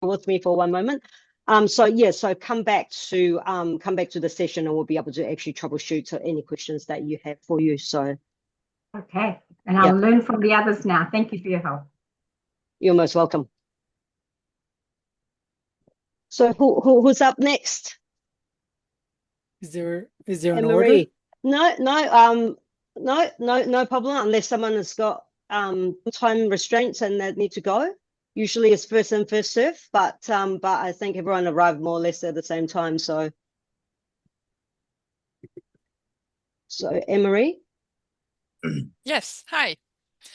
with me for one moment. So come back to the session, and we'll be able to actually troubleshoot any questions that you have for you. So Okay, and I'll learn from the others now. Thank you for your help. You're most welcome. So who's up next? Is there an Marie? order? No problem, unless someone has got time restraints and they need to go. Usually it's first in, first serve, but I think everyone arrived more or less at the same time. So Emery? Yes, hi.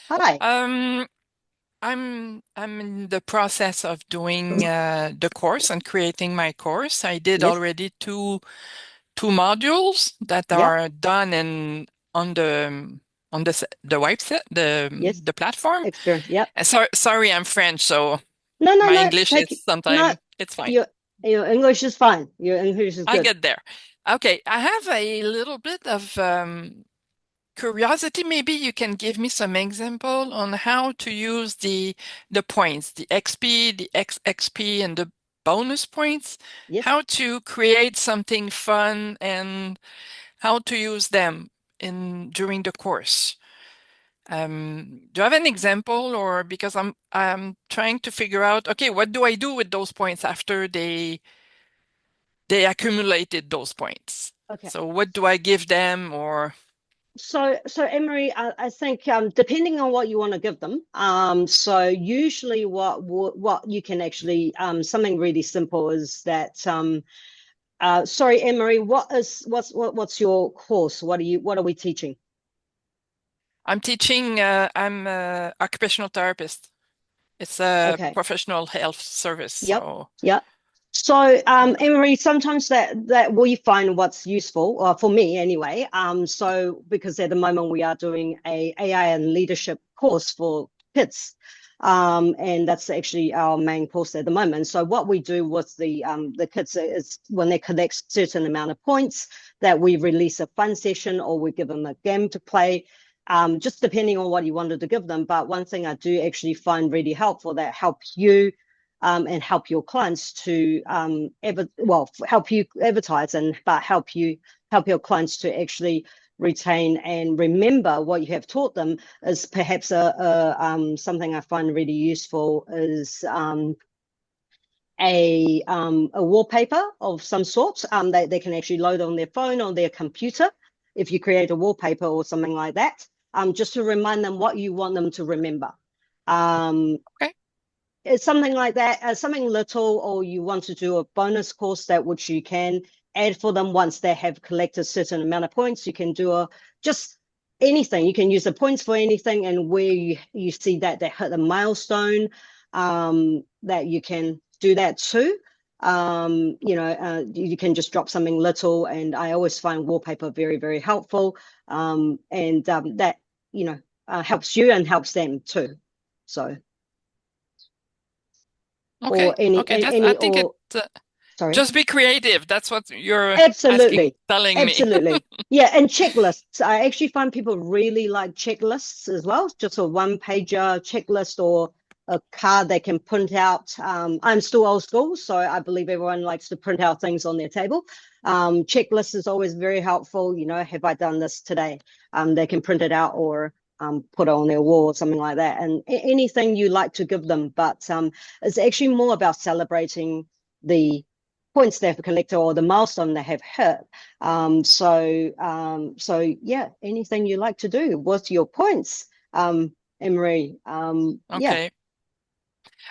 Hi. I'm in the process of doing the course and creating my course. I did already two modules that are done on the website, the platform. Experience, Sorry, I'm French, so my English is sometimes it's fine. Your English is fine. Your English is good. I get there. Okay, I have a little bit of curiosity. Maybe you can give me some example on how to use the points, the XP, the XXP, and the bonus points. Yes. How to create something fun and how to use them during the course. Do you have an example, or because I'm trying to figure out, okay, what do I do with those points after they accumulated those points? Okay. So what do I give them, or? So Emery, I think depending on what you want to give them, so usually what you can actually something really simple is that sorry, Emery, what's your course? What are we teaching? I'm teaching. I'm an occupational therapist. It's a professional health service. So, Emery, sometimes that we find what's useful, or for me anyway. So because at the moment we are doing a AI and leadership course for kids, and that's actually our main course at the moment. So what we do with the kids is when they collect certain amount of points, that we release a fun session or we give them a game to play. Just depending on what you wanted to give them. But one thing I do actually find really helpful that helps you and help your clients to help you advertise but help your clients to actually retain and remember what you have taught them is perhaps something I find really useful is a wallpaper of some sort they can actually load on their phone or their computer if you create a wallpaper or something like that, just to remind them what you want them to remember. Okay. It's something like that, something little, or you want to do a bonus course that which you can add for them once they have collected a certain amount of points. You can do just anything. You can use the points for anything, and where you see that they hit a milestone, that you can do that too. You can just drop something little, and I always find wallpaper very, very helpful, that helps you and helps them too. So. Okay. I think sorry. Just be creative. That's what you're telling me. Yeah, and checklists. I actually find people really like checklists as well. Just a one-pager checklist or a card they can print out. I'm still old school, so I believe everyone likes to print out things on their table. Checklist is always very helpful. Have I done this today? They can print it out or put it on their wall or something like that, and anything you like to give them, but it's actually more about celebrating the points they've collected or the milestone they have hit. So yeah, anything you like to do with your points, Emery. Okay.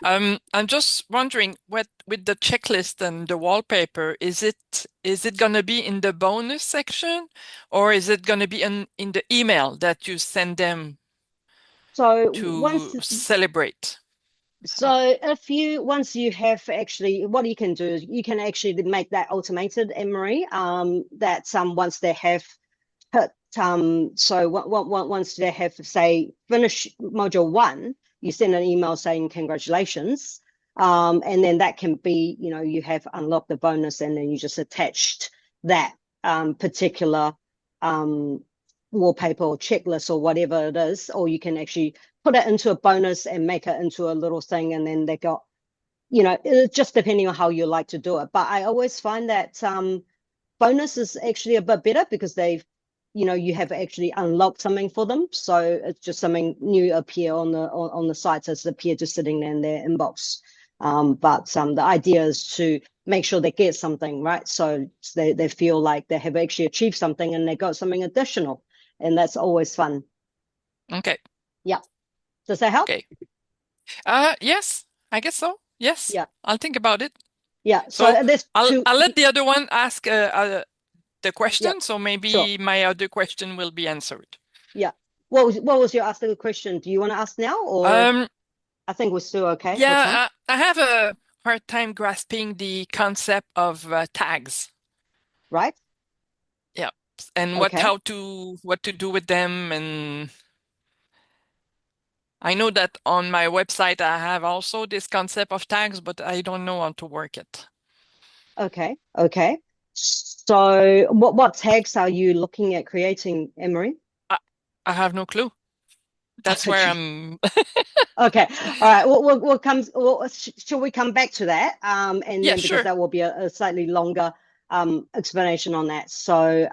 I'm just wondering, what with the checklist and the wallpaper, is it going to be in the bonus section, or is it going to be in the email that you send them to celebrate? So once you have actually, what you can do is you can actually make that automated, Emery, that once they have hit, so once they have, say, finish module 1, you send an email saying congratulations, and then that can be, you have unlocked the bonus, and then you just attached that particular wallpaper or checklist or whatever it is, or you can actually put it into a bonus and make it into a little thing, and then they got it's just depending on how you like to do it. But I always find that bonus is actually a bit better because you have actually unlocked something for them. So it's just something new appear on the sites as appear just sitting there in their inbox. But the idea is to make sure they get something, right? So they feel like they have actually achieved something and they got something additional. And that's always fun. Okay. Yeah. Does that help? Okay. Yes, I guess so. Yes. Yeah. I'll think about it. Yeah. So there's I'll let the other one ask the question. Yeah, So maybe sure. my other question will be answered. Yeah. What was your asking question? Do you want to ask now, or I think we're still okay? Yeah, I have a hard time grasping the concept of tags. Right. Yeah, and what to do with them, and I know that on my website I have also this concept of tags, but I don't know how to work it. Okay. Okay. So what tags are you looking at creating, Emery? I have no clue. That's where I'm. Okay. All right. We'll come. Shall we come back to that? And Yeah, then because sure. that will be a slightly longer explanation on that. So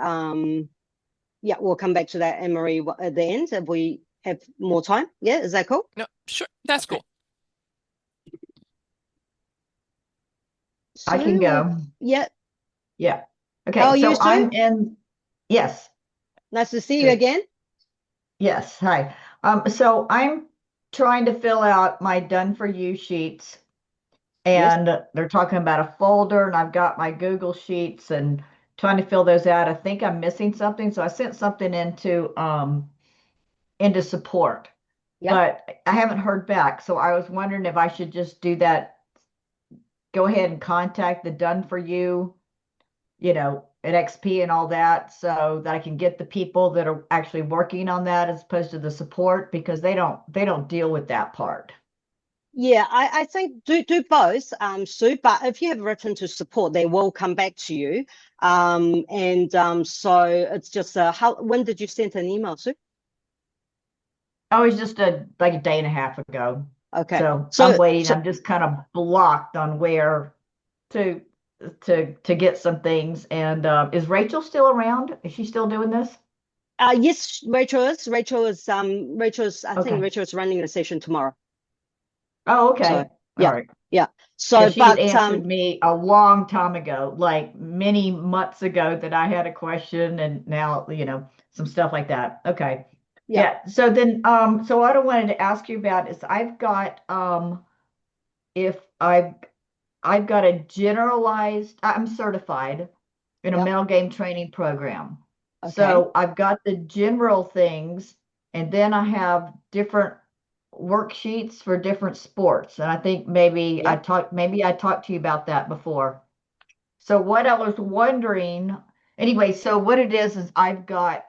yeah, we'll come back to that, Emery, at the end if we have more time. Yeah, is that cool? No, sure. That's Okay. cool. I can go. Yeah. Yeah. Okay. How are so you, Sue? I'm in. Yes. Nice to see you Good. again. Yes. Hi. So I'm trying to fill out my done for you sheets, and they're talking about a folder, and I've got my Google Sheets and trying to fill those out. I think I'm missing something, so I sent something into support, but I haven't heard back. So I was wondering if I should just do that. Go ahead and contact the done for you, at XP and all that, so that I can get the people that are actually working on that as opposed to the support, because they don't deal with that part. Yeah, I think do both, Sue. But if you have written to support, they will come back to you. So it's just when did you send an email, Sue? Oh, it's just like a day and a half ago. Okay. So I'm waiting. I'm just kind of blocked on where to get some things. And is Rachel still around? Is she still doing this? Yes, Rachel is. I think Rachel is running the session tomorrow. Oh, okay. So, yeah. All right. Yeah. So, she had answered me a long time ago, like many months ago, that I had a question, and now, some stuff like that. Okay. Yeah. So then, so what I wanted to ask you about is I've got, I've got a generalized, I'm certified in a mental game training program. Okay. So I've got the general things, and then I have different worksheets for different sports. And I think maybe I talked to you about that before. So what I was wondering, anyway, so what it is I've got,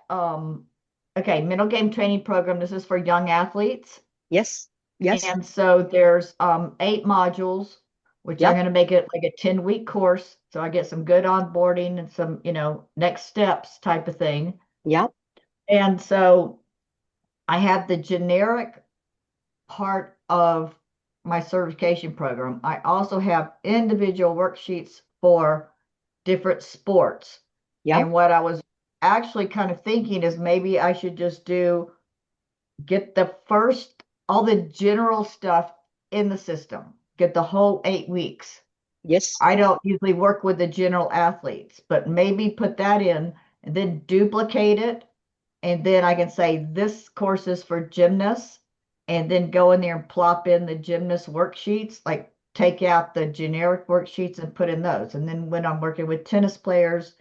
mental game training program. This is for young athletes. Yes. And so there's 8 modules, which I'm going to make it like a 10-week course. So I get some good onboarding and some, next steps type of thing. Yeah. And so I have the generic part of my certification program. I also have individual worksheets for different sports. Yeah. And what I was actually kind of thinking is maybe I should just get all the general stuff in the system, get the whole 8 weeks. Yes. I don't usually work with the general athletes, but maybe put that in and then duplicate it. And then I can say this course is for gymnasts, and then go in there and plop in the gymnast worksheets, like take out the generic worksheets and put in those. And then when I'm working with tennis players,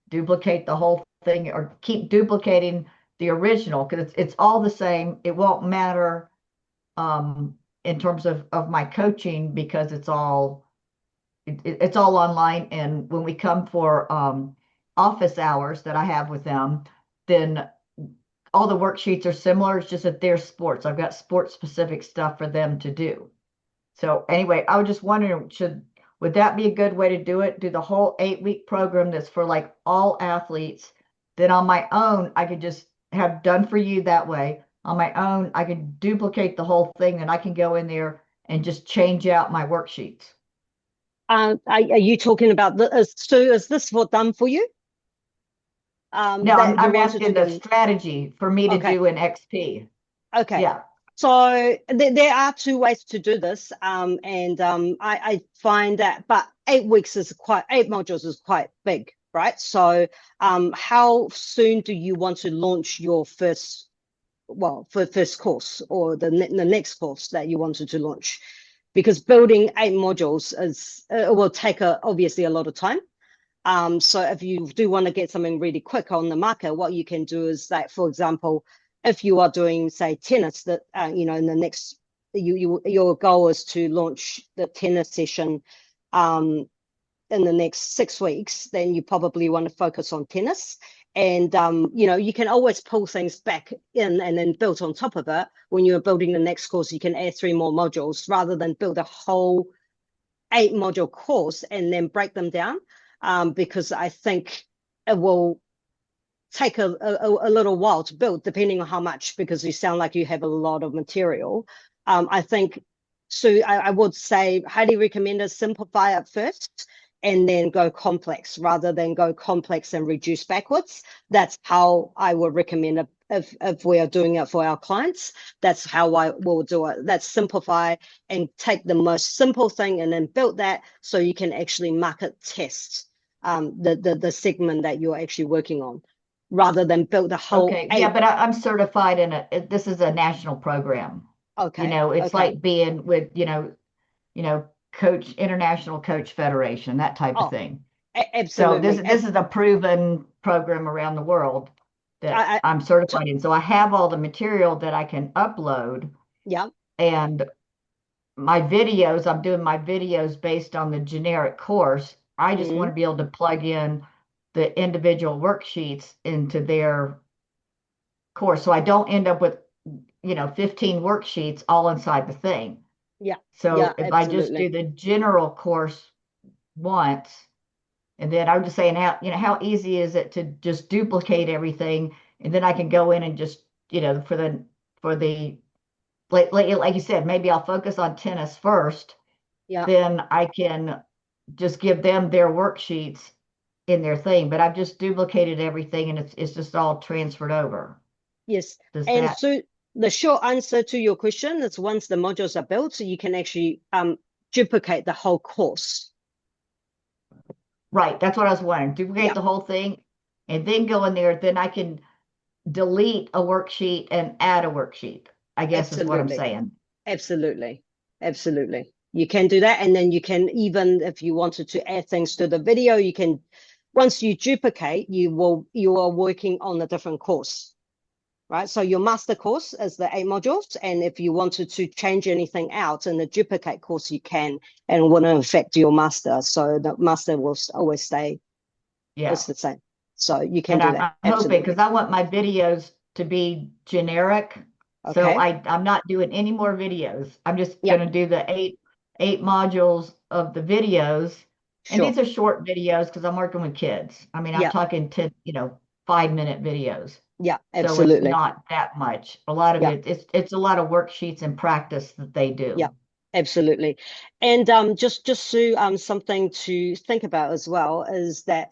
duplicate the whole thing, or keep duplicating the original, because it's all the same. It won't matter in terms of my coaching, because it's all online. And when we come for office hours that I have with them, then all the worksheets are similar. It's just that they're sports. I've got sports specific stuff for them to do. So anyway, I was just wondering, would that be a good way to do it? Do the whole 8-week program that's for like all athletes. Then on my own, I could just have done for you that way. On my own, I could duplicate the whole thing, and I can go in there and just change out my worksheets. Are you talking about Sue, is this what done for you? No, That I'm, you I'm wanted asking to the do? strategy for me to Okay. do an XP. Okay. Yeah. So there are two ways to do this. I find that, but 8 weeks is 8 modules is quite big, right? So how soon do you want to launch your first course, or the next course that you wanted to launch? Because building 8 modules it will take obviously a lot of time. So if you do want to get something really quick on the market, what you can do is that, for example, if you are doing, say, tennis, that in the next, your goal is to launch the tennis session in the next 6 weeks, then you probably want to focus on tennis. And you can always pull things back in and then build on top of it. When you're building the next course, you can add 3 more modules rather than build a whole 8 module course and then break them down. Because I think it will take a little while to build, depending on how much, because you sound like you have a lot of material. I think, so I would say highly recommend to simplify it first and then go complex, rather than go complex and reduce backwards. That's how I would recommend it. If we are doing it for our clients, that's how I will do it. Let's simplify and take the most simple thing and then build that, so you can actually market test the segment that you're actually working on, rather than build the whole. Okay. Yeah, but I'm certified in this is a national program. Okay. It's okay. like being with, International Coach Federation, that type of thing. So Absolutely. this is a proven program around the world that I'm certified in. So I have all the material that I can upload. Yeah. And my videos, I'm doing my videos based on the generic course. I just want to be able to plug in the individual worksheets into their course, so I don't end up with 15 worksheets all inside the thing. Yeah. So yeah, if I just do the general course once, and then I'm just saying, how easy is it to just duplicate everything, and then I can go in and just for the like you said, maybe I'll focus on tennis first. Yeah. Then I can just give them their worksheets in their thing, but I've just duplicated everything, and it's just all transferred over. Yes. So the short answer to your question is, once the modules are built, so you can actually duplicate the whole course. Right. That's what I was wondering. Duplicate the whole thing and then go in there. Then I can delete a worksheet and add a worksheet, I guess. Absolutely. Is what I'm saying. Absolutely. Absolutely. You can do that. And then you can, even if you wanted to add things to the video, you can, once you duplicate, you are working on a different course. Right, so your master course is the 8 modules, and if you wanted to change anything out in the duplicate course, you can, and it wouldn't affect your master. So the master will always stay. It's the same. So you can do that. I'm hoping, because I want my videos to be generic. Okay. So I'm not doing any more videos. I'm just going to do the eight modules of the videos. Sure. And these are short videos because I'm working with kids. I mean, I'm talking 10, 5-minute videos. Yeah, absolutely. So it's not that much. A lot of it's a lot of worksheets and practice that they do. Yeah, absolutely. And just Sue, something to think about as well is that,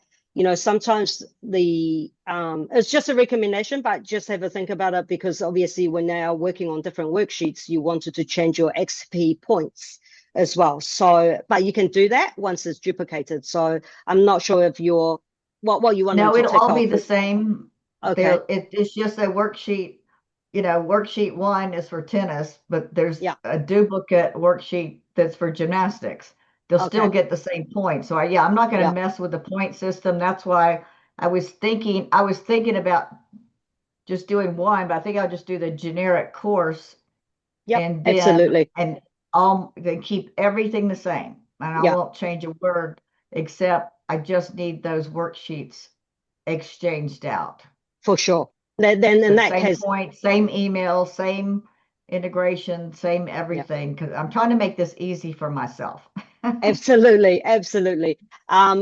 sometimes it's just a recommendation, but just have a think about it, because obviously when they are working on different worksheets, you wanted to change your XP points as well. So, but you can do that once it's duplicated. So I'm not sure if you're what you want. No, it'll all be the same. Okay. It's just a worksheet. Worksheet 1 is for tennis, but there's a duplicate worksheet that's for gymnastics. They'll still get the same point. So I'm not going to mess with the point system. That's why I was thinking about just doing one, but I think I'll just do the generic course. Yeah, absolutely. And I'll then keep everything the same. And I won't change a word, except I just need those worksheets exchanged out. For sure. Then in that same case, point, same email, same integration, same everything, because I'm trying to make this easy for myself. Absolutely.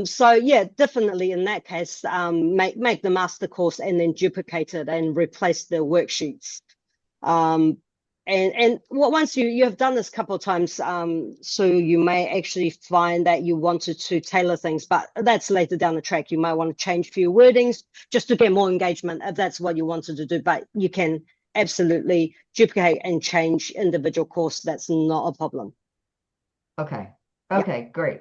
So definitely in that case, make the master course and then duplicate it and replace the worksheets. once you have done this a couple of times, so you may actually find that you wanted to tailor things, but that's later down the track. You might want to change a few wordings just to get more engagement if that's what you wanted to do. But you can absolutely duplicate and change individual course. That's not a problem. Okay. Okay, great.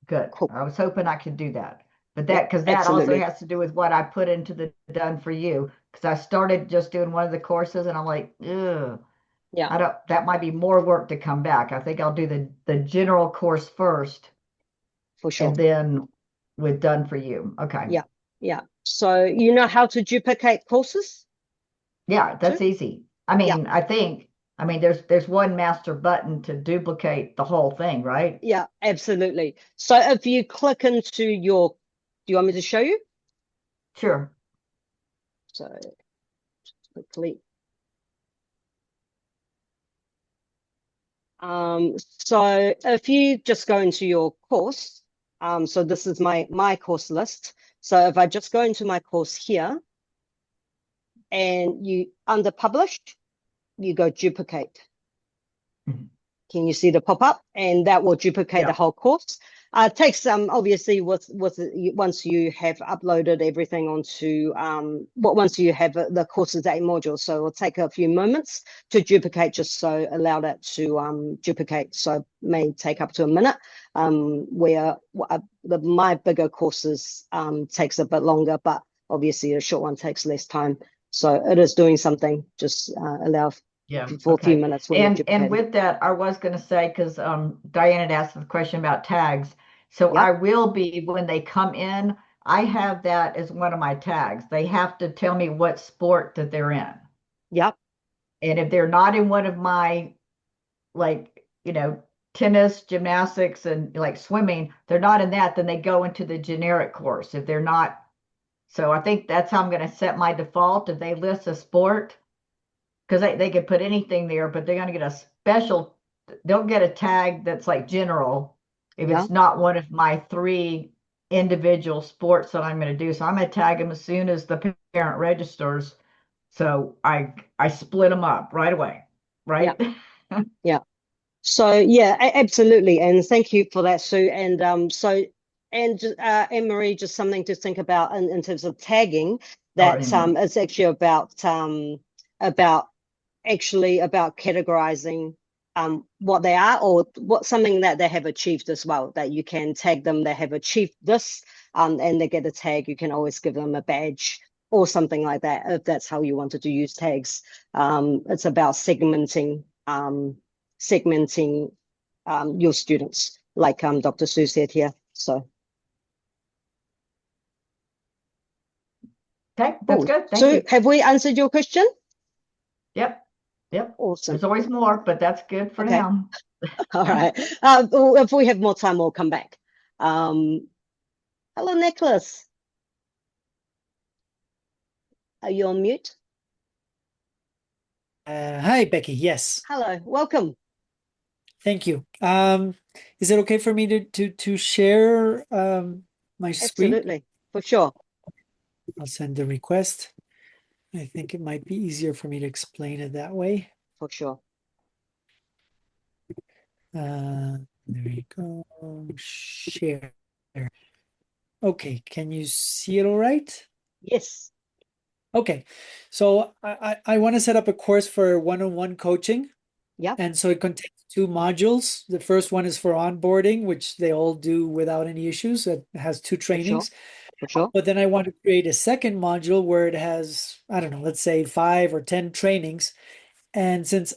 Good. Cool. I was hoping I could do that. But Yeah, because that also absolutely. has to do with what I put into the done for you. Because I started just doing one of the courses and I'm like, ugh. Yeah, That might be more work to come back. I think I'll do the general course first for sure. and then with done for you. Okay. Yeah, yeah. So you know how to duplicate courses? Yeah, that's too? easy. I mean, there's one master button to duplicate the whole thing, right? Yeah, absolutely. So if you click into your, do you want me to show you? Sure. So just quickly. So if you just go into your course, so this is my course list. So if I just go into my course here and you under published, you go duplicate. Mhm. Can you see the pop-up? And that will duplicate the Yeah. whole course. It takes obviously once you have uploaded everything onto once you have the courses A module, so it'll take a few moments to duplicate, just so allow that to duplicate. So it may take up to a minute. Where my bigger courses takes a bit longer, but obviously a short one takes less time. So it is doing something. Just allow Yeah. for a few Okay. minutes when you're And duplicating. with that, I was going to say, because Diane had asked the question about tags. So Yep. I will be, when they come in, I have that as one of my tags. They have to tell me what sport that they're in. Yep. And if they're not in one of my, like, tennis, gymnastics, and like swimming, they're not in that, then they go into the generic course. If they're not, so I think that's how I'm going to set my default. If they list a sport, because they could put anything there, but they're going to get a special, they'll get a tag that's like general if Yeah. it's not one of my 3 individual sports that I'm going to do. So I'm going to tag them as soon as the parent registers. So I split them up right away, right? Yeah. So yeah, absolutely, and thank you for that, Sue. And Anne-Marie, just something to think about in terms of tagging. That it's actually about categorizing what they are, or what something that they have achieved as well. That you can tag them, they have achieved this, and they get a tag. You can always give them a badge or something like that if that's how you wanted to use tags. It's about segmenting your students, like Dr. Sue said here. So Okay, that's good. Thank Sue, you. have we answered your question? Yep. Awesome. There's always more, but that's good for now. All right. If we have more time, we'll come back. Hello, Nicholas. Are you on mute? Hi, Becky. Yes. Hello. Welcome. Thank you. Is it okay for me to share my screen? Absolutely. For sure. I'll send the request. I think it might be easier for me to explain it that way. For sure. There you go. Share. Okay, can you see it all right? Yes. Okay, so I want to set up a course for one-on-one coaching. Yeah. And so it contains 2 modules. The first one is for onboarding, which they all do without any issues. It has 2 trainings. For sure. But then I want to create a second module where it has, I don't know, let's say 5 or 10 trainings. And since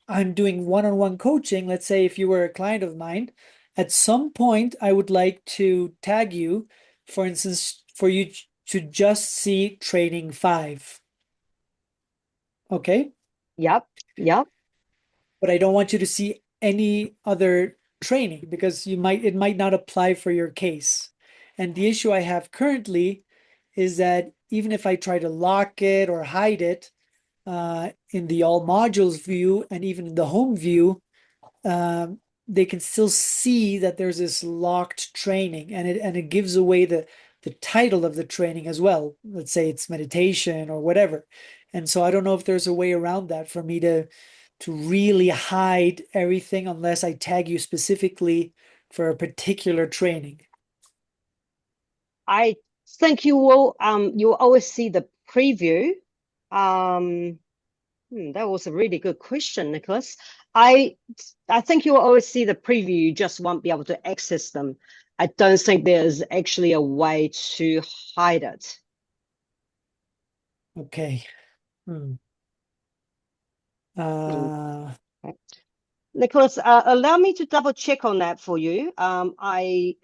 I'm doing one-on-one coaching, let's say if you were a client of mine, at some point I would like to tag you, for instance, for you to just see training 5. Okay? Yep. But I don't want you to see any other training because it might not apply for your case. And the issue I have currently is that even if I try to lock it or hide it in the all modules view and even in the home view, they can still see that there's this locked training, and it gives away the title of the training as well. Let's say it's meditation or whatever. And so I don't know if there's a way around that for me to to really hide everything unless I tag you specifically for a particular training? I think you'll always see the preview. That was a really good question, Nicholas. I think you'll always see the preview, you just won't be able to access them. I don't think there's actually a way to hide it. Okay. Nicholas, allow me to double check on that for you. I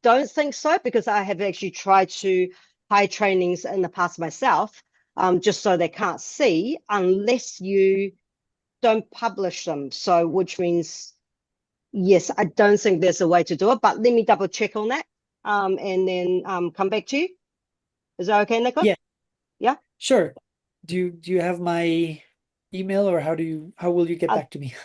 don't think so, because I have actually tried to hide trainings in the past myself, just so they can't see unless you don't publish them. So, which means, yes, I don't think there's a way to do it, but let me double check on that, and then come back to you. Is that okay, Nicholas? Yeah. Yeah. Sure. Do you have my email, or how will you get back to me?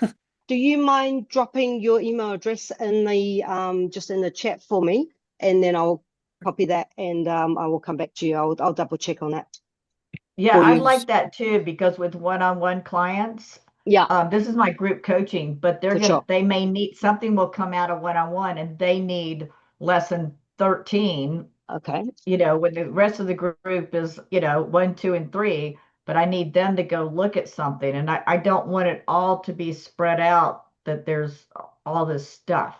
Do you mind dropping your email address in the just in the chat for me, and then I'll copy that, and I will come back to you. I'll double check on that. Yeah, Or I'd you- like that too, because with one-on-one clients, Yeah, this is my group coaching, but For sure. they may need, something will come out of one-on-one and they need lesson 13, okay. when the rest of the group is, 1, 2, and 3, but I need them to go look at something. And I don't want it all to be spread out, that there's all this stuff.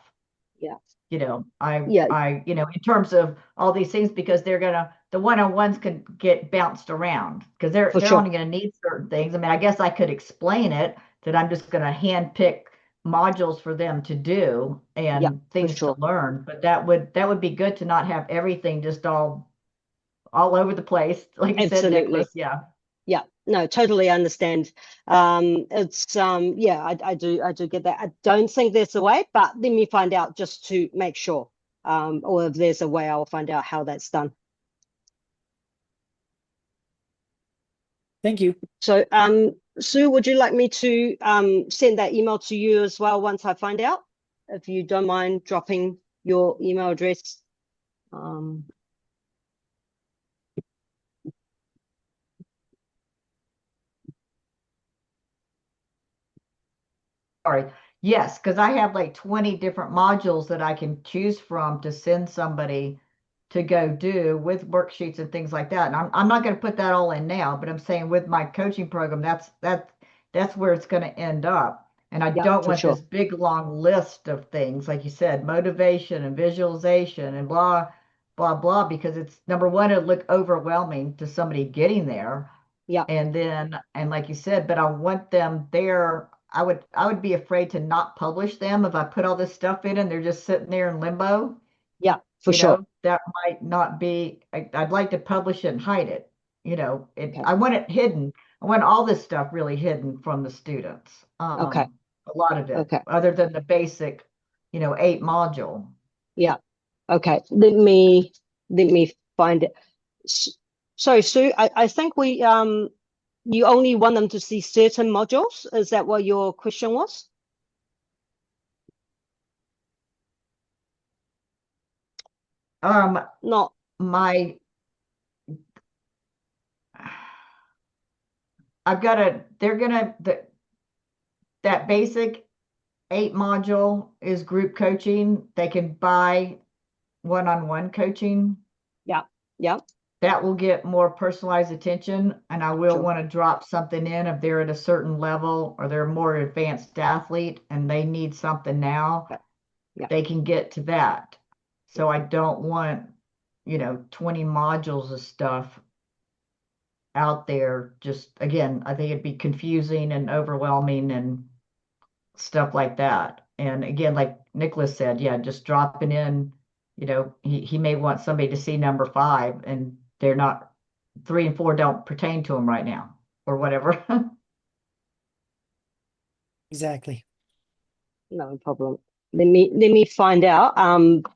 Yeah. In terms of all these things, because the one-on-ones can get bounced around, because they're For sure. only going to need certain things. I mean, I guess I could explain it that I'm just going to hand pick modules for them to do and Yeah, for things sure. to learn, but that would be good to not have everything just all over the place, like you said, Absolutely. Nicholas. Yeah. Yeah, no, totally understand. It's yeah, I do get that. I don't think there's a way, but let me find out just to make sure. Or if there's a way, I'll find out how that's done. Thank you. So, Sue, would you like me to send that email to you as well once I find out? If you don't mind dropping your email address. Sorry. Yes, because I have like 20 different modules that I can choose from to send somebody to go do with worksheets and things like that. And I'm not going to put that all in now, but I'm saying with my coaching program, that's where it's going to end up. And I Yeah, don't for want sure. this big long list of things, like you said, motivation and visualization and blah, blah, blah, because it's, number one, it'll look overwhelming to somebody getting there. Yeah. And like you said, but I want them there. I would be afraid to not publish them if I put all this stuff in and they're just sitting there in limbo. Yeah, for sure. That might not be, I'd like to publish it and hide it. Okay. I want it hidden. I want all this stuff really hidden from the students. Okay. A lot of it, Okay. other than the basic, 8 module. Yeah. Okay. Let me find it. So, Sue, I think you only want them to see certain modules. Is that what your question was? Not. That basic 8 module is group coaching. They can buy one-on-one coaching. Yeah. Yeah. That will get more personalized attention, and I will Sure. want to drop something in if they're at a certain level or they're a more advanced athlete and they need something now. Yeah. They can get to that. So I don't want, 20 modules of stuff out there. Just, again, I think it'd be confusing and overwhelming and stuff like that. And again, like Nicholas said, yeah, just dropping in, he may want somebody to see number 5 and they're not, 3 and 4 don't pertain to him right now or whatever. Exactly. No problem. Let me find out.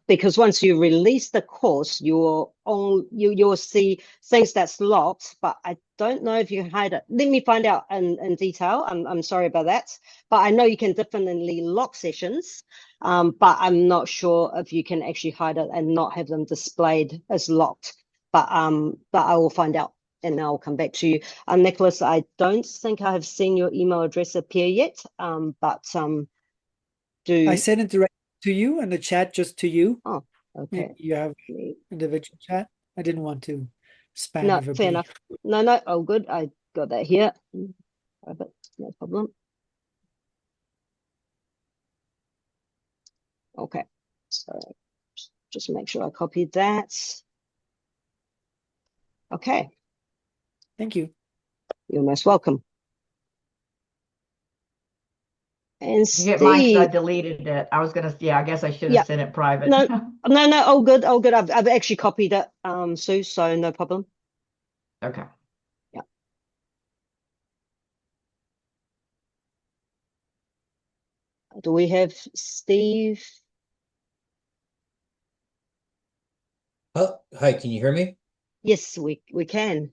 Because once you release the course, you'll see things that's locked, but I don't know if you can hide it. Let me find out in detail. I'm sorry about that, but I know you can definitely lock sessions. But I'm not sure if you can actually hide it and not have them displayed as locked. But I will find out and I'll come back to you. Nicholas, I don't think I have seen your email address appear yet, but I sent it direct to you in the chat, just to you. Oh, okay. Maybe you have individual chat. I didn't want to spam No, everybody. fair enough. No, oh, good. I got that here. But no problem. Okay, so just make sure I copied that. Okay, Thank you. you're most welcome. And Did you get mine? 'Cause I Steve, deleted it. I was gonna, yeah, I guess I should have Yeah. sent it private. no, oh good. I've actually copied it, Sue, so no problem. Okay. Do we have Steve? Oh, hi, can you hear me? Yes, we can.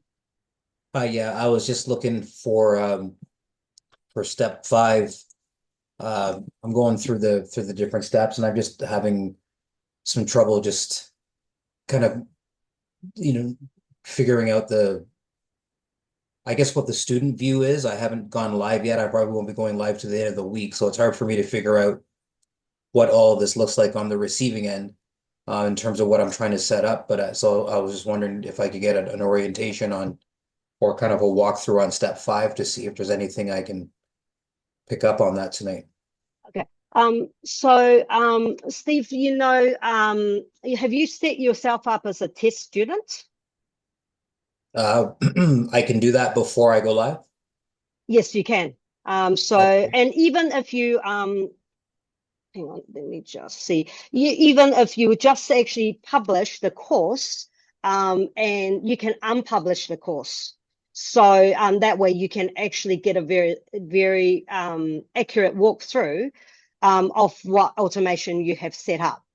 Hi, yeah, I was just looking for step 5. I'm going through the different steps, and I'm just having some trouble just kind of, figuring out I guess what the student view is. I haven't gone live yet. I probably won't be going live to the end of the week, so it's hard for me to figure out what all of this looks like on the receiving end, in terms of what I'm trying to set up. But so I was just wondering if I could get an orientation on, or kind of a walkthrough on step 5 to see if there's anything I can pick up on that tonight. So Steve, have you set yourself up as a test student? I can do that before I go live. Yes, you can. Okay. And even if you hang on, let me just see. Even if you just actually publish the course, and you can unpublish the course. So that way you can actually get a very, very accurate walkthrough of what automation you have set up.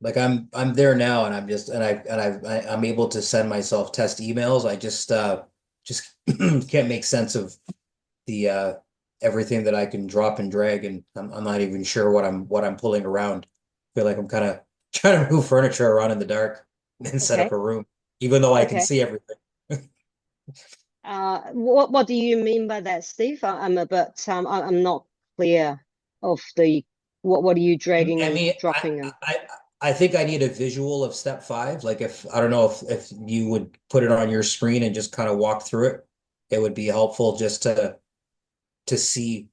Like I'm there now, and I'm able to send myself test emails. I just can't make sense of the everything that I can drop and drag, and I'm not even sure what I'm pulling around. I feel like I'm kind of trying to move furniture around in the dark and set Okay. up a room, even though I can Okay. see everything. What do you mean by that, Steve? I'm a bit I'm not clear of what are you dragging I and mean, dropping in? I think I need a visual of step 5. Like, if I don't know if you would put it on your screen and just kind of walk through it, it would be helpful just to see,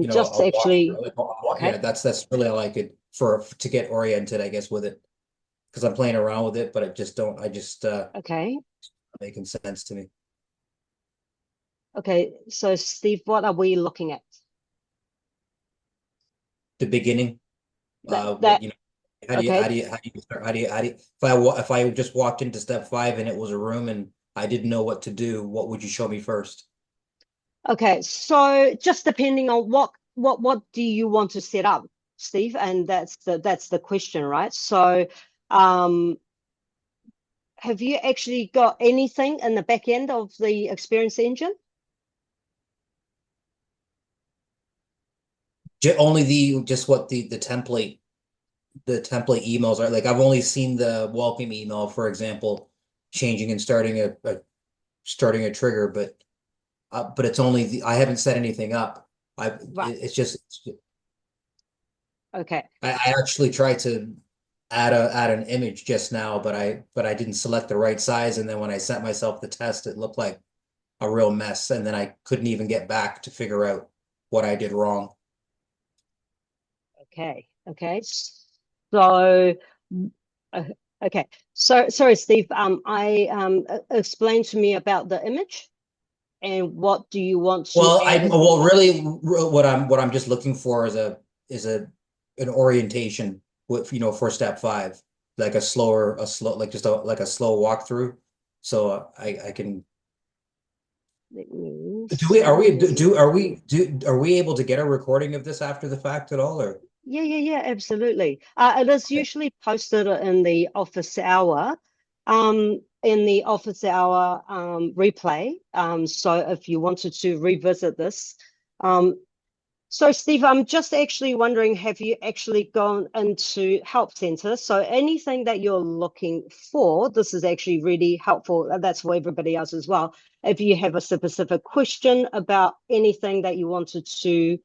Just a actually walkthrough. okay. Yeah, that's really all I could to get oriented, I guess, with it, because I'm playing around with it, but I just Okay. making sense to me. Okay. So Steve, what are we looking at? The beginning, That what, how do you okay. start? If I just walked into step 5 and it was a room and I didn't know what to do, what would you show me first? Okay. So just depending on what do you want to set up, Steve? And that's the question, right? So have you actually got anything in the back end of the Experience Engine? Only just what the template emails are like. I've only seen the welcome email, for example, changing and starting a trigger, but it's only I haven't set anything up. Right. It's just Okay. I actually tried to add an image just now, but I didn't select the right size, and then when I sent myself the test, it looked like a real mess, and then I couldn't even get back to figure out what I did wrong. Okay. So, okay. So, sorry, Steve. Explain to me about the image, and what do you want to Well, add? really, what I'm just looking for is an orientation with, for step 5, like a slow walkthrough, so I can. Let me Are we able to get a recording of this after the fact at all, or? Yeah, absolutely. It is usually posted in the office hour, replay. So if you wanted to revisit this, So, Steve, I'm just actually wondering, have you actually gone into Help Center? So anything that you're looking for, this is actually really helpful. And that's for everybody else as well. If you have a specific question about anything that you wanted to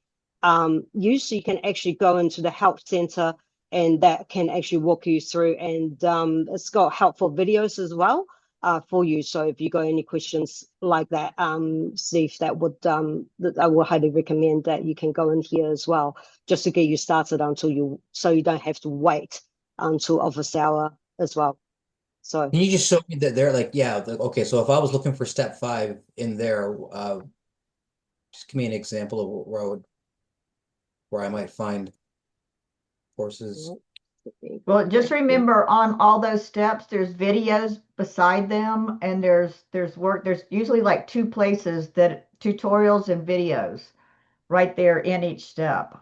use, so you can actually go into the Help Center and that can actually walk you through. And it's got helpful videos as well. For you. So if you got any questions like that, Steve, that I will highly recommend that you can go in here as well, just to get you started so you don't have to wait until office hour as well. So Can you just show me that they're like, yeah, okay, so if I was looking for step 5 in there, just give me an example of where I might find courses. Well, just remember on all those steps, there's videos beside them, and there's work. There's usually like 2 places that tutorials and videos right there in each step.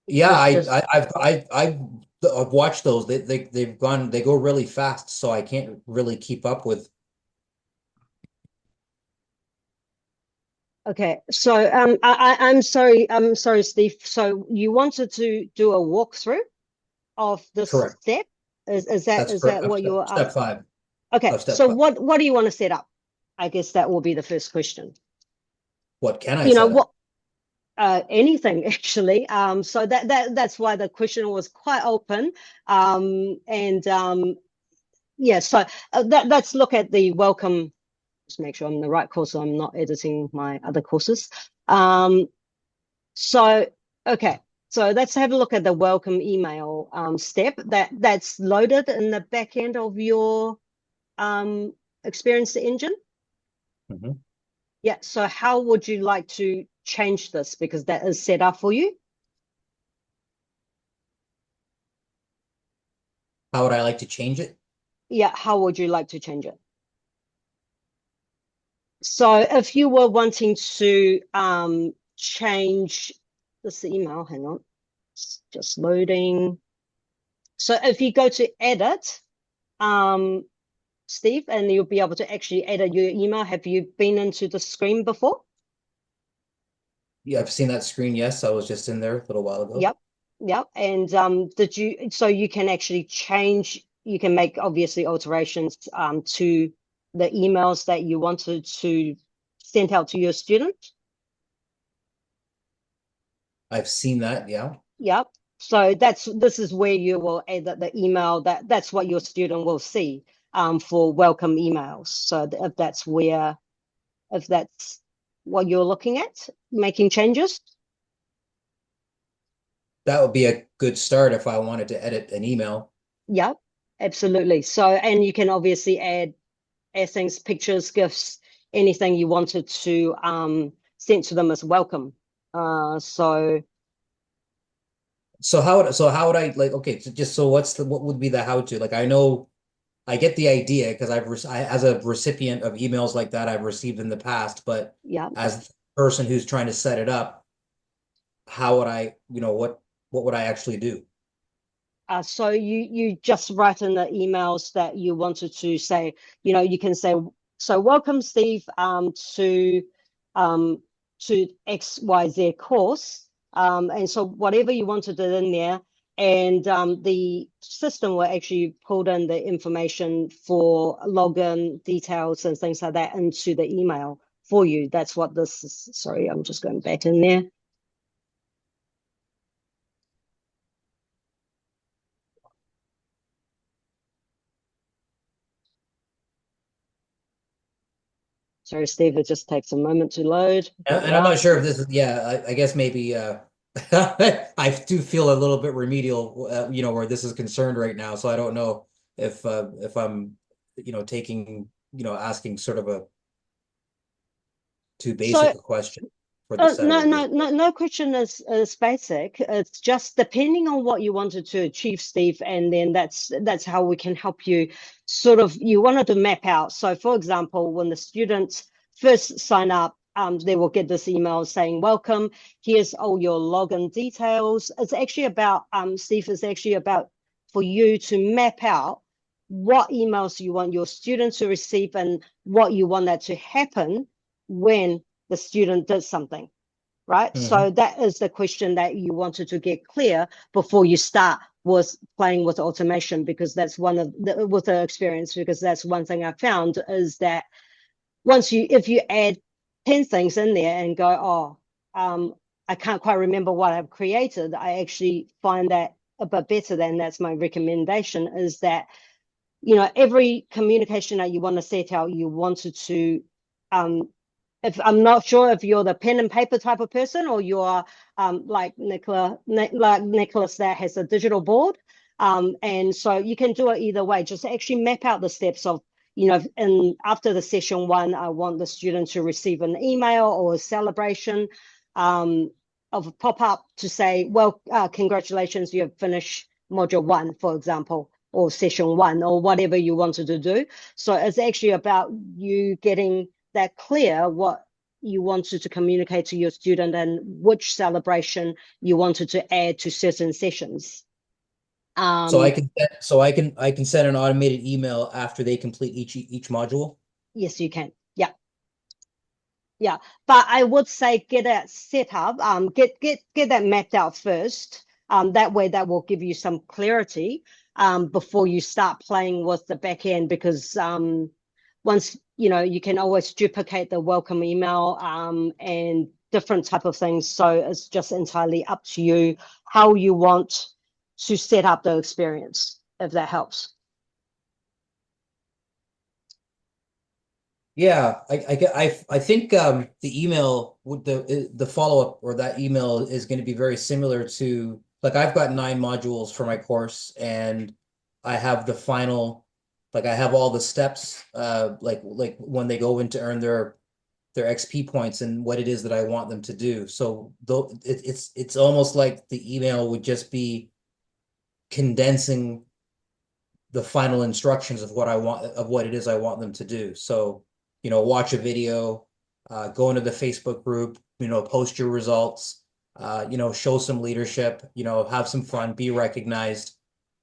Yeah, Just- I've watched those. They go really fast, so I can't really keep up with. okay, so I'm sorry, Steve. So you wanted to do a walkthrough of this Correct. step? Is That's that correct. what you're Step 5. Okay, step so 5. what do you want to set up? I guess that will be the first question. What can I You know set up? what? Anything actually. So that's why the question was quite open. Yeah. So let's look at the welcome. Just make sure I'm in the right course, so I'm not editing my other courses. So okay. So let's have a look at the welcome email step that's loaded in the back end of your Experience Engine. Mm-hmm. Yeah, so how would you like to change this? Because that is set up for you. How would I like to change it? Yeah, how would you like to change it? So if you were wanting to change this email, hang on, it's just loading. So if you go to edit, Steve, and you'll be able to actually edit your email. Have you been into the screen before? Yeah, I've seen that screen. Yes, I was just in there a little while ago. Yep. Yep. And so you can actually change, you can make obviously alterations to the emails that you wanted to send out to your student. I've seen that, yeah. Yep. So this is where you will edit the email that's what your student will see for welcome emails. So if that's what you're looking at, making changes. That would be a good start if I wanted to edit an email. Yep, absolutely. So, and you can obviously add things, pictures, GIFs, anything you wanted to send to them as welcome. So how would I like, okay, so just so what would be the how to? Like, I know I get the idea because as a recipient of emails like that I've received in the past, but yeah. as the person who's trying to set it up, how would I, what would I actually do? So you just write in the emails that you wanted to say, you can say, so welcome, Steve, to XYZ course. And so whatever you wanted to do in there, and the system will actually pull in the information for login details and things like that into the email for you. That's what this is. Sorry, I'm just going back in there. Sorry, Steve, it just takes a moment to load. And I'm not sure if this is, yeah, I guess maybe I do feel a little bit remedial, where this is concerned right now. So I don't know if I'm, taking, asking sort of a too basic a question for the no question is basic. It's just depending on what you wanted to achieve, Steve, and then that's how we can help you. Sort of, you wanted to map out. So, for example, when the students first sign up, they will get this email saying, welcome, here's all your login details. It's actually about, Steve, it's actually about for you to map out what emails you want your students to receive and what you want that to happen when the student does something, right? So that is the question that you wanted to get clear before you start with playing with automation, because that's one of the, with the experience, because that's one thing I found is that if you add 10 things in there and go, I can't quite remember what I've created, I actually find that a bit better. Than that's my recommendation, is that, you know, every communication that you want to set out, you wanted to, if I'm not sure if you're the pen and paper type of person, or you're like Nicholas that has a digital board. And so you can do it either way. Just actually map out the steps of, you know, and after the session 1, I want the student to receive an email or a celebration of a pop-up to say, well, congratulations, you have finished module 1, for example, or session 1, or whatever you wanted to do. So it's actually about you getting that clear what you wanted to communicate to your student and which celebration you wanted to add to certain sessions. So I can send an automated email after they complete each module. Yes, you can. Yeah, but I would say get that set up. Get that mapped out first. That way, that will give you some clarity before you start playing with the back end, because once, you know, you can always duplicate the welcome email and different type of things. So it's just entirely up to you how you want to set up the experience, if that helps. Yeah, I think the email with the follow-up, or that email, is going to be very similar to, like, I've got 9 modules for my course, and I have the final, like, I have all the steps, like when they go in to earn their XP points and what it is that I want them to do. So though it's almost like the email would just be condensing the final instructions of what it is I want them to do. So, you know, watch a video, go into the Facebook group, you know, post your results, you know, show some leadership, you know, have some fun, be recognized.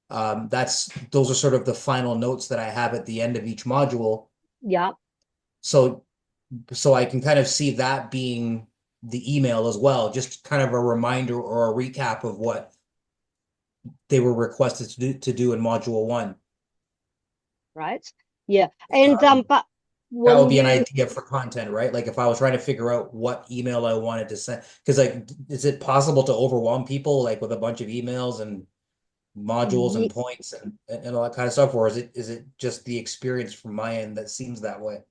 Those are sort of the final notes that I have at the end of each module. Yeah. So I can kind of see that being the email as well, just kind of a reminder or a recap of what they were requested to do in module 1. Right. Yeah. And but that would be an idea for content, right? Like if I was trying to figure out what email I wanted to send, because, like, is it possible to overwhelm people, like, with a bunch of emails and modules and points and all that kind of stuff, or is it just the experience from my end that seems that way?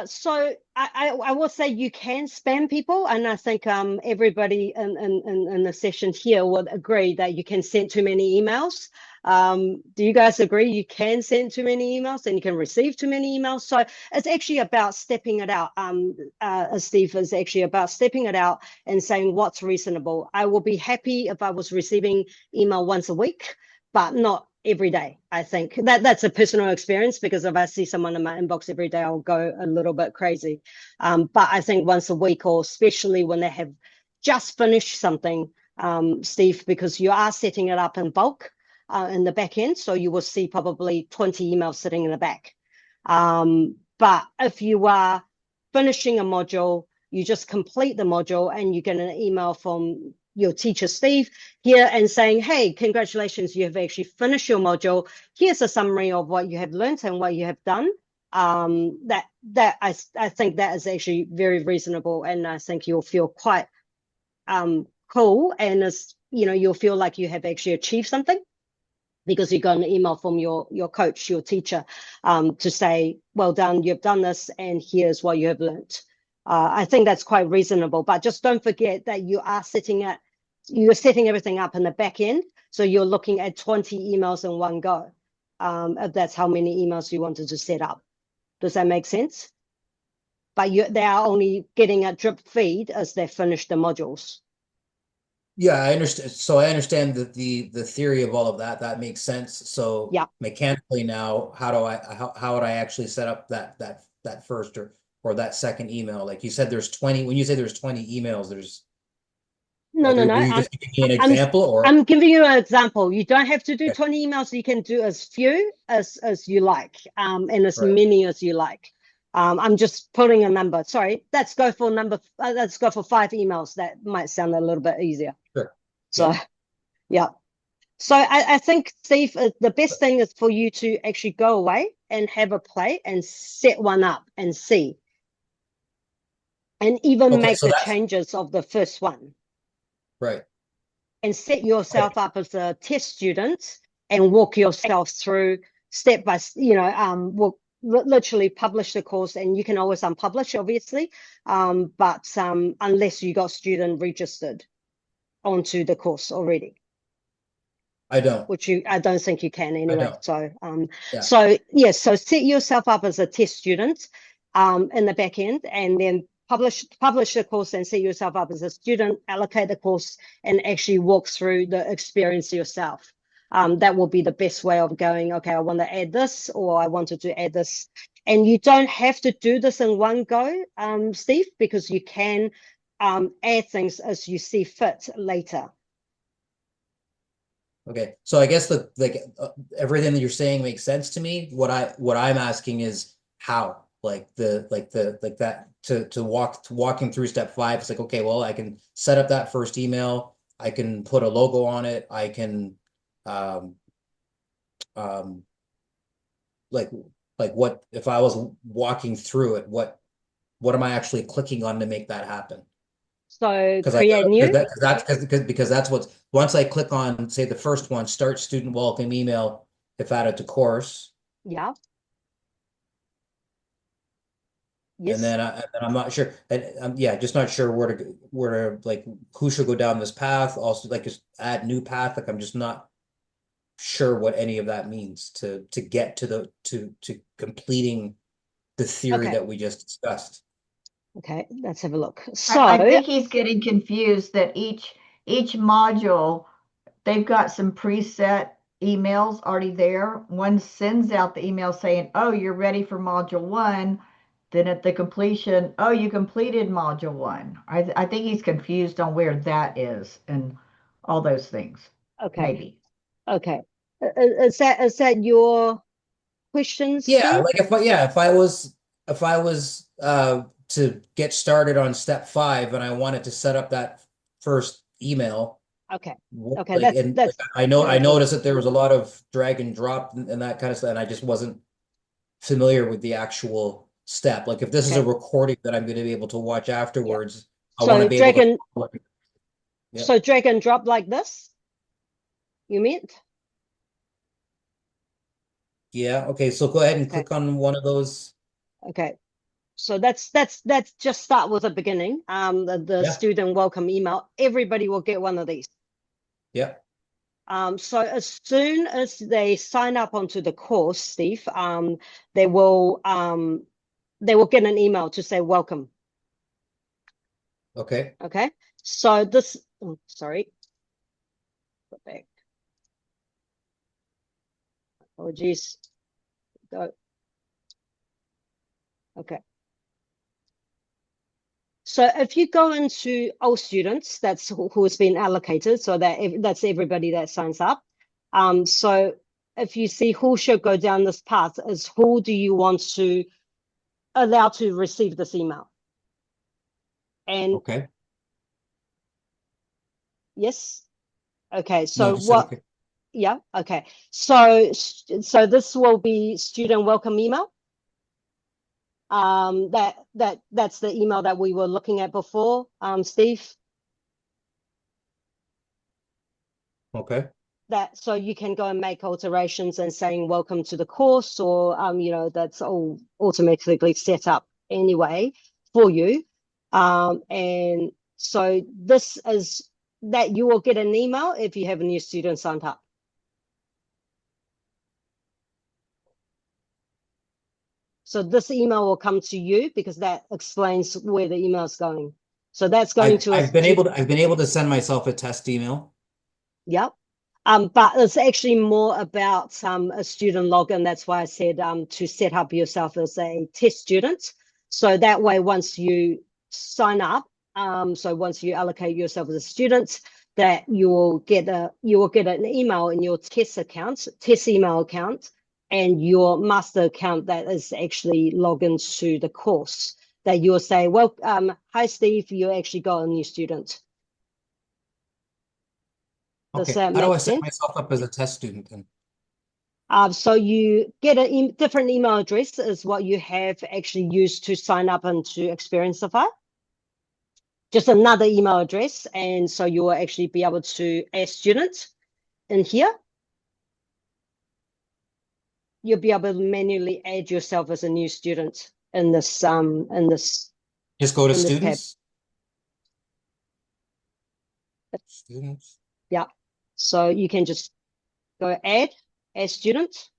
So I will say you can spam people, and I think everybody in the session here would agree that you can send too many emails. Do you guys agree you can send too many emails and you can receive too many emails? So it's actually about stepping it out. Steve, is actually about stepping it out and saying what's reasonable. I will be happy if I was receiving email once a week, but not every day. I think that's a personal experience, because if I see someone in my inbox every day, I'll go a little bit crazy. But I think once a week, or especially when they have just finished something, Steve, because you are setting it up in bulk in the back end, so you will see probably 20 emails sitting in the back. But if you are finishing a module, you just complete the module and you get an email from your teacher, Steve, here, and saying, hey, congratulations, you have actually finished your module. Here's a summary of what you have learned and what you have done. I think that is actually very reasonable, and I think you'll feel quite cool, and you'll feel like you have actually achieved something, because you got an email from your coach, your teacher, to say, well done, you've done this, and here's what you have learned. I think that's quite reasonable, but just don't forget that you're setting everything up in the back end. So you're looking at 20 emails in one go, if that's how many emails you wanted to set up. Does that make sense? But they are only getting a drip feed as they finish the modules. Yeah, I understand. So I understand that the theory of all of that makes sense. So yeah, mechanically now, how would I actually set up that first or that second email? Like you said, there's 20. When you say there's 20 emails, there's no. Were you just giving me an example, or I'm giving you an example. You don't have to do 20 emails. You can do as few as you like, and as many as you like. I'm just putting a number. Sorry, let's go for 5 emails. That might sound a little bit easier. Sure. So, yeah. So I think, Steve, the best thing is for you to actually go away and have a play and set one up and see. And even Okay, make so the that's- changes of the first one. Right. And set yourself up as a test student and walk yourself through step by, we'll literally publish the course, and you can always unpublish, obviously, but unless you got student registered onto the course already. I don't. Which I don't think you can anyway. don't. So, Yeah. so set yourself up as a test student in the back end, and then publish the course and set yourself up as a student, allocate the course, and actually walk through the experience yourself. That will be the best way of going, okay, I want to add this, or I wanted to add this. And you don't have to do this in one go, Steve, because you can add things as you see fit later. Okay, so I guess everything that you're saying makes sense to me. What I'm asking is how, walking through step 5. It's like, okay, well, I can set up that first email. I can put a logo on it. I can, what if I was walking through it? What am I actually clicking on to make that happen? So create new. Because that's what's, once I click on, say, the first one, start student welcome email, if added to course. Yeah. Yes. And then I'm not sure, and just not sure where to like who should go down this path. Also, like, just add new path. Like, I'm just not sure what any of that means to get to completing the theory that we just discussed. Okay, let's have a look. So I think he's getting confused that each module, they've got some preset emails already there. One sends out the email saying, oh, you're ready for module 1. Then at the completion, oh, you completed module 1. I think he's confused on where that is and all those things. Okay. Maybe. Okay. Is that your questions? Yeah, Steve? like if I was to get started on step 5 and I wanted to set up that first email. Okay. I noticed that there was a lot of drag and drop and that kind of stuff, and I just wasn't familiar with the actual step. Like, if this is a recording that I'm going to be able to watch afterwards, I want to be able to. So drag and drop like this, you meant? Yeah. Okay. So go ahead and click on one of those. Okay. So that's just start with the beginning. The student welcome email. Everybody will get one of these. Yeah. So as soon as they sign up onto the course, Steve, they will get an email to say welcome. Okay. Okay. So this, sorry. Go back. Apologies. Go. Okay. So if you go into all students, that's who has been allocated. So that's everybody that signs up. So if you see who should go down this path, is who do you want to allow to receive this email? And okay. Yes. Okay. So No, what? okay. Yeah. Okay. So this will be student welcome email. That's the email that we were looking at before, Steve. Okay. So you can go and make alterations and saying welcome to the course, or that's all automatically set up anyway for you. And so this is that you will get an email if you have a new student signed up. So this email will come to you because that explains where the email is going. So that's going to. I've been able to send myself a test email. Yep. But it's actually more about a student login. That's why I said to set up yourself as a test student. So that way, once you sign up, so once you allocate yourself as a student, that you will get an email in your test email account, and your master account that is actually logged into the course, that you'll say, well, hi, Steve, you actually got a new student. Does Okay. that How do I make set sense? myself up as a test student then? So you get a different email address is what you have actually used to sign up into Experienceify. Just another email address. And so you will actually be able to add student in here. You'll be able to manually add yourself as a new student in this Just go to in this tab. students. Students. Yeah. So you can just go add student.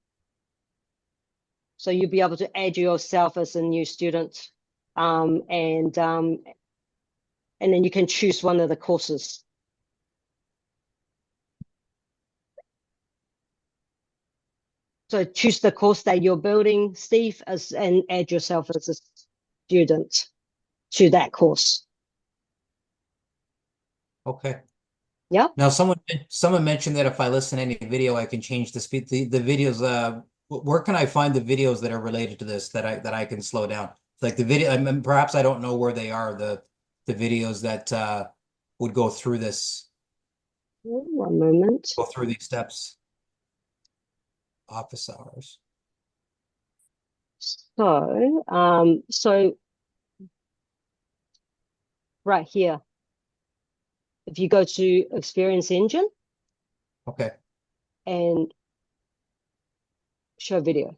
So you'll be able to add yourself as a new student. And then you can choose one of the courses. So choose the course that you're building, Steve, and add yourself as a student to that course. Okay. Yeah. Now, someone mentioned that if I listen to any video, I can change the speed. The videos. Where can I find the videos that are related to this that I can slow down? Like the video. I mean, perhaps I don't know where they are. The videos that would go through this. One moment. Go through these steps. Office hours. So right here, if you go to Experience Engine. Okay. And show video.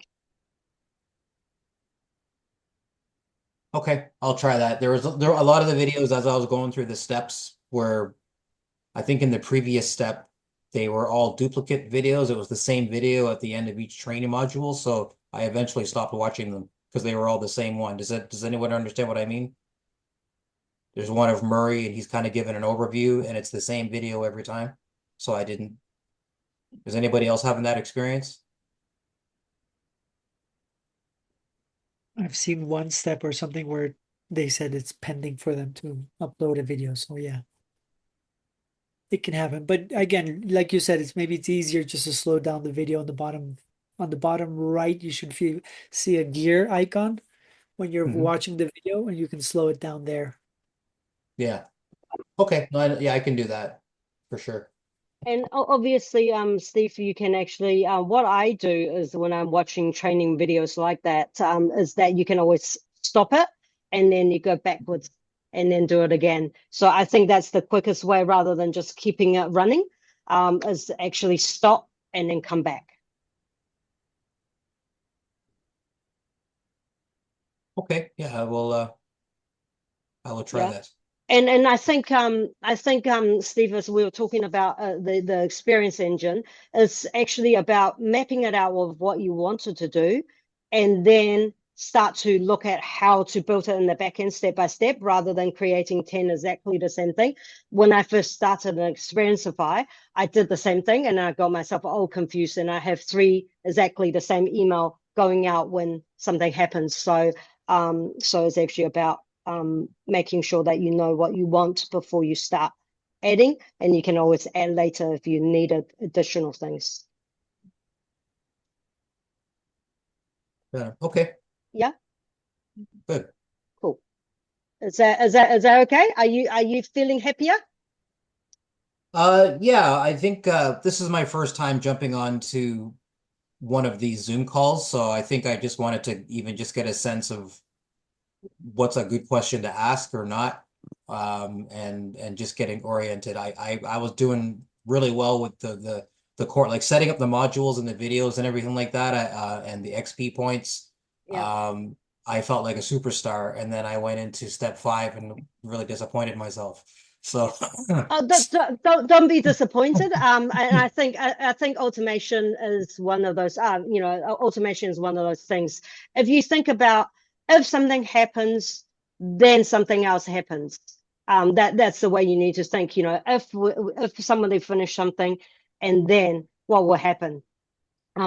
Okay, I'll try that. There were a lot of the videos as I was going through the steps where I think in the previous step they were all duplicate videos. It was the same video at the end of each training module, so I eventually stopped watching them because they were all the same one. Does anyone understand what I mean? There's one of Murray and he's kind of given an overview and it's the same video every time. So I didn't. Is anybody else having that experience? I've seen one step or something where they said it's pending for them to upload a video. So yeah, it can happen. But again, like you said, it's easier just to slow down the video on the bottom right. You should see a gear icon when you're watching the video, and you can slow it down there. Yeah. Okay. No, yeah, I can do that for sure. And obviously, Steve, you can actually, what I do is when I'm watching training videos like that, is that you can always stop it and then you go backwards and then do it again. So I think that's the quickest way rather than just keeping it running, is actually stop and then come back. Okay. Yeah, I will try that. And I think Steve, as we were talking about the Experience Engine, is actually about mapping it out of what you wanted to do, and then start to look at how to build it in the back end step by step, rather than creating 10 exactly the same thing. When I first started in Experienceify, I did the same thing, and I got myself all confused, and I have 3 exactly the same email going out when something happens. So it's actually about making sure that you know what you want before you start adding, and you can always add later if you need additional things. Okay. Yeah. Good. Cool. Is that okay? Are you feeling happier? Yeah, I think this is my first time jumping onto one of these Zoom calls, so I think I just wanted to even just get a sense of what's a good question to ask or not, and just getting oriented. I was doing really well with the core, like setting up the modules and the videos and everything like that, and the XP points. Yeah. I felt like a superstar, and then I went into step 5 and really disappointed myself. So don't be disappointed. And I think automation is one of those. Automation is one of those things. If you think about, if something happens, then something else happens. That's the way you need to think. If somebody finished something, and then what will happen?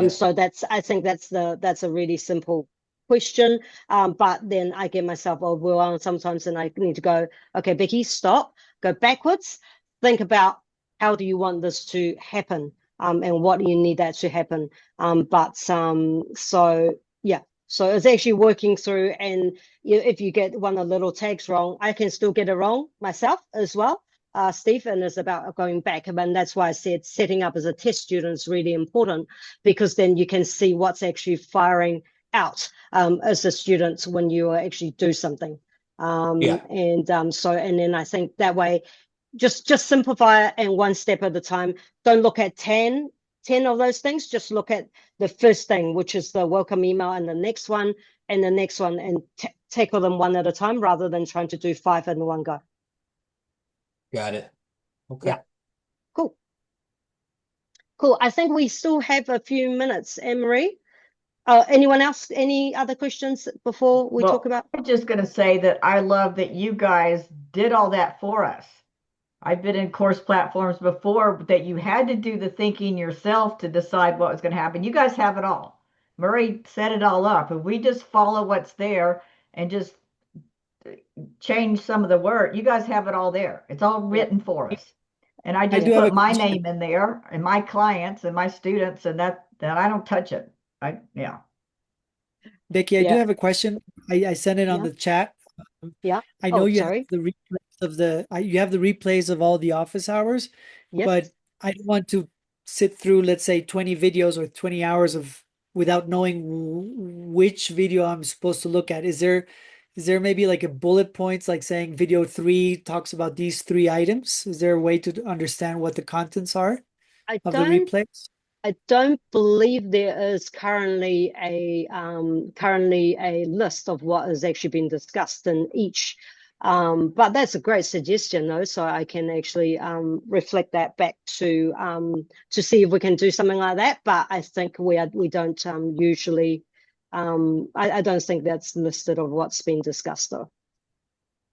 So I think that's a really simple question. But then I get myself overwhelmed sometimes, and I need to go, okay, Becky, stop, go backwards, think about how do you want this to happen? and what you need that to happen. So yeah, so it's actually working through, and if you get one of the little tags wrong, I can still get it wrong myself as well. Steve, and it's about going back. And that's why I said setting up as a test student is really important, because then you can see what's actually firing out as a student when you actually do something. And then I think that way, just simplify it, and one step at a time. Don't look at 10 of those things. Just look at the first thing, which is the welcome email, and the next one, and the next one, and tackle them one at a time rather than trying to do 5 in one go. Got it. Okay. Yeah. Cool. I think we still have a few minutes, Anne-Marie. Anyone else? Any other questions before we talk about? I'm just going to say that I love that you guys did all that for us. I've been in course platforms before that you had to do the thinking yourself to decide what was going to happen. You guys have it all. Murray set it all up. If we just follow what's there and just change some of the word, you guys have it all there. It's all written for us. And I just put my name in there, and my clients and my students, and that I don't touch it. Becky, I do have a question. I sent it on the chat. I know you have the replays of you have the replays of all the office hours, but I don't want to sit through, let's say, 20 videos or 20 hours without knowing which video I'm supposed to look at. Is there maybe like a bullet points, like saying video 3 talks about these 3 items? Is there a way to understand what the contents are of the replays? I don't believe there is currently a list of what has actually been discussed in each. But that's a great suggestion, though, so I can actually reflect that back to see if we can do something like that. But I think we don't usually. I don't think that's listed of what's been discussed, though.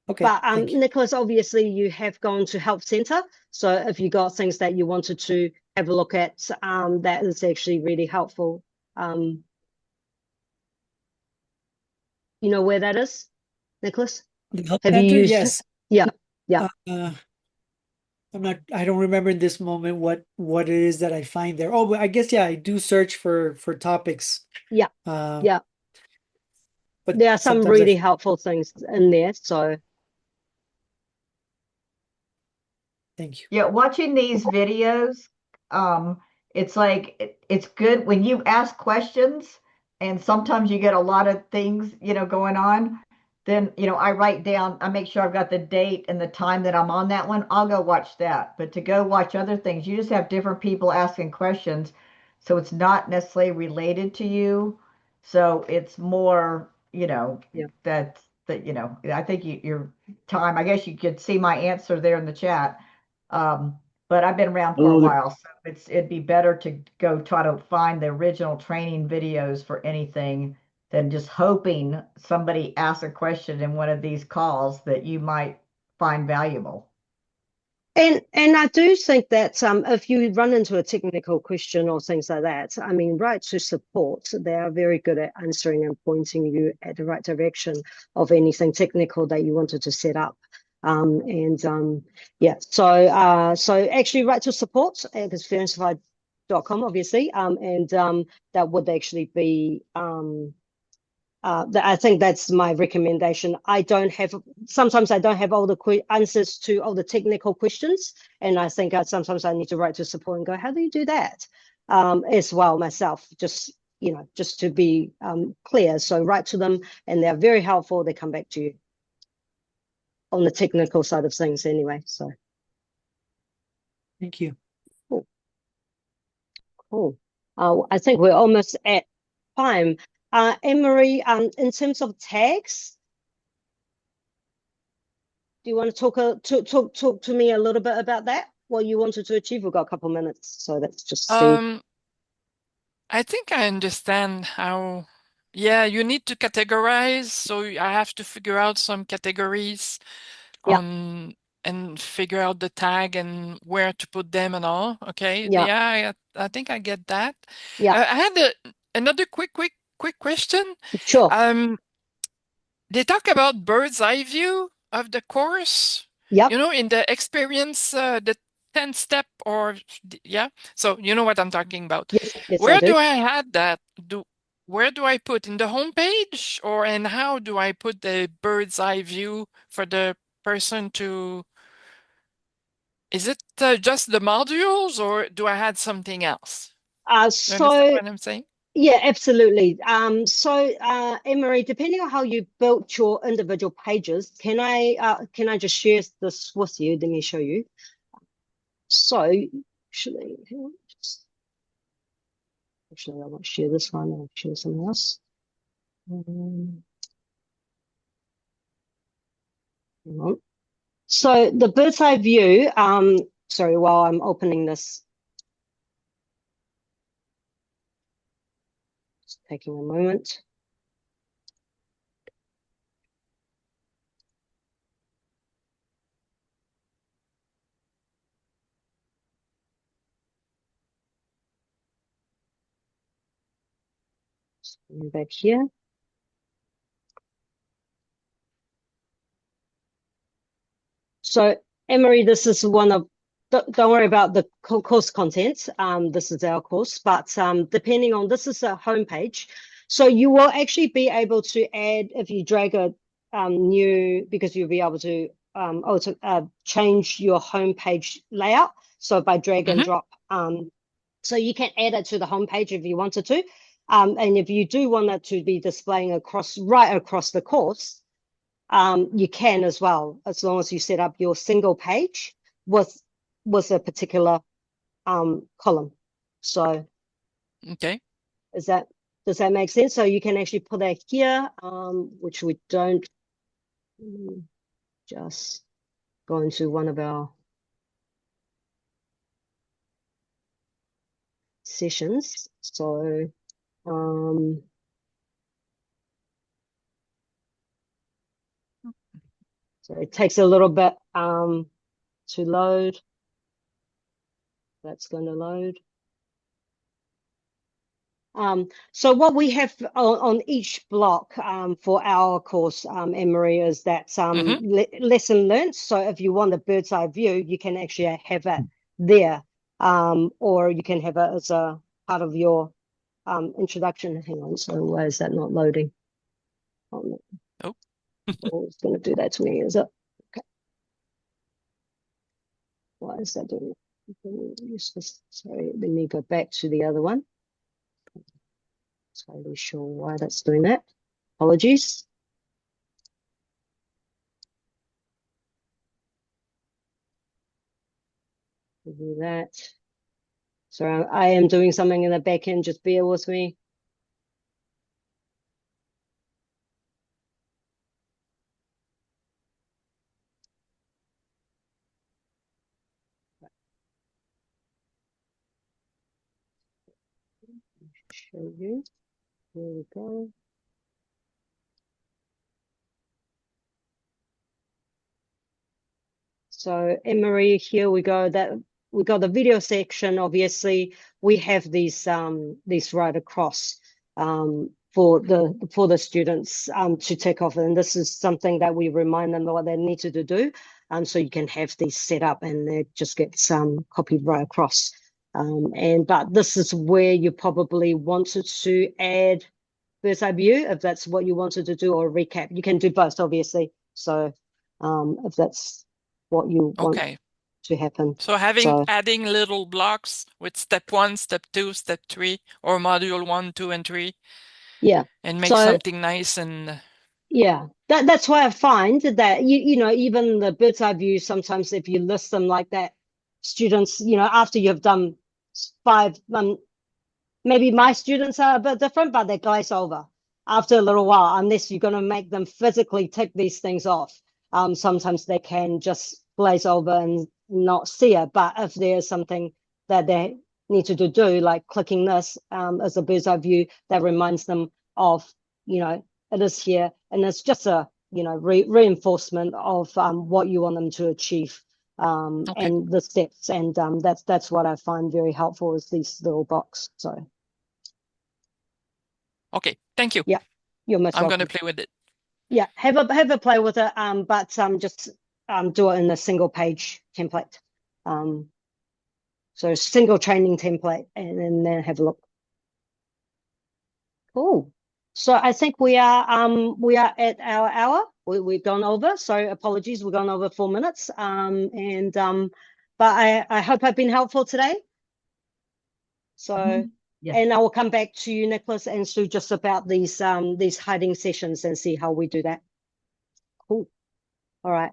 Okay. But Nicholas, obviously you have gone to Help Center, so if you got things that you wanted to have a look at, that is actually really helpful. You know where that is, Nicholas? The Help Have Center? you used? Yes. Yeah. I don't remember in this moment what it is that I find there. Oh, but I guess I do search for topics. Yeah. But there are some really helpful things in there, so thank you. Yeah, watching these videos, it's like it's good when you ask questions, and sometimes you get a lot of things, going on. Then, I write down, I make sure I've got the date and the time that I'm on that one. I'll go watch that. But to go watch other things, you just have different people asking questions. So it's not necessarily related to you. So it's more, that, I think your time, I guess you could see my answer there in the chat. But I've been around for a while, so it'd be better to go try to find the original training videos for anything than just hoping somebody asks a question in one of these calls that you might find valuable. And I do think that if you run into a technical question or things like that, I mean, right to support, they are very good at answering and pointing you at the right direction of anything technical that you wanted to set up. So actually write to support, because fluentify.com, obviously, and that would actually be I think that's my recommendation. Sometimes I don't have all the answers to all the technical questions, and I think sometimes I need to write to support and go, how do you do that? As well myself, just to be clear. So write to them, and they're very helpful. They come back to you on the technical side of things anyway. So thank you. Cool. I think we're almost at time. Anne-Marie, in terms of tags, do you want to talk to me a little bit about that? What you wanted to achieve? We've got a couple minutes, so let's just see. I think I understand how. Yeah, you need to categorize, so I have to figure out some categories and figure out the tag and where to put them and all. Okay. Yeah, I think I get that. Yeah. I had another quick question. Sure. They talk about bird's eye view of the course. Yep. In the experience, the 10 step or yeah? So you know what I'm talking about. Yes, yes, Where I do. do I add that? Where do I put in the home page, and how do I put the bird's eye view for the person to? Is it just the modules, or do I add something else? You understand So what I'm saying? yeah, absolutely. Emery, depending on how you built your individual pages, can I just share this with you? Let me show you. So actually, hang on, actually, I won't share this one. I'll share something else. Hang on. So the bird's eye view. Sorry, while I'm opening this, it's taking a moment. Back here. So Emery, this is one of, don't worry about the course content. This is our course, but depending on, this is a homepage. So you will actually be able to add, if you drag a new, because you'll be able to also change your homepage layout. So by drag and drop, so you can add it to the homepage if you wanted to. And if you do want that to be displaying right across the course, you can as well, as long as you set up your single page with a particular column. So Okay. does that make sense? So you can actually put that here, which we don't. Just go into one of our sessions. So so it takes a little bit to load. That's going to load. So what we have on each block for our course, Emery, is that lesson learned. So if you want a bird's eye view, you can actually have it there, or you can have it as a part of your introduction. Hang on, so why is that not loading? Oh, no. Oh, it's going to do that to me, is it? Okay. Why is that doing it? Sorry, let me go back to the other one. Not really sure why that's doing that. Apologies. Do that. Sorry, I am doing something in the back end. Just bear with me. Show you. There we go. So Emery, here we go. That we got the video section. Obviously, we have these right across for the students to take off, and this is something that we remind them what they need to do. So you can have these set up, and it just gets copied right across. But this is where you probably wanted to add bird's eye view, if that's what you wanted to do, or recap. You can do both, obviously. So if that's what you want to happen. So adding little blocks with step 1, step 2, step 3, or module 1, 2, and 3. Yeah. And make something nice and yeah. That's why I find that you know, even the bird's eye view, sometimes if you list them like that, students, you know, after you've done 5 maybe my students are a bit different, but they glaze over after a little while, unless you're going to make them physically tick these things off. Sometimes they can just glaze over and not see it. But if there's something that they need to do, like clicking this as a bird's eye view, that reminds them of, you know, it is here. And it's just a, you know, reinforcement of what you want them to achieve. And the steps, and that's what I find very helpful, is these little box. So okay, thank you. Yeah, you're most welcome. I'm going to play with it. Yeah, have a play with it, but just do it in a single page template. So single training template, and then have a look. Cool. So I think we are at our hour. We've gone over, so apologies, we've gone over 4 minutes. But I hope I've been helpful today. So Yes. and I will come back to you, Nicholas and Sue, just about these hiding sessions and see how we do that. Cool. All right.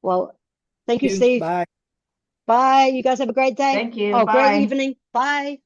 Well, thank you, Steve. Bye. Bye. You guys have a great day. Thank you. Oh, Bye. great evening. Bye.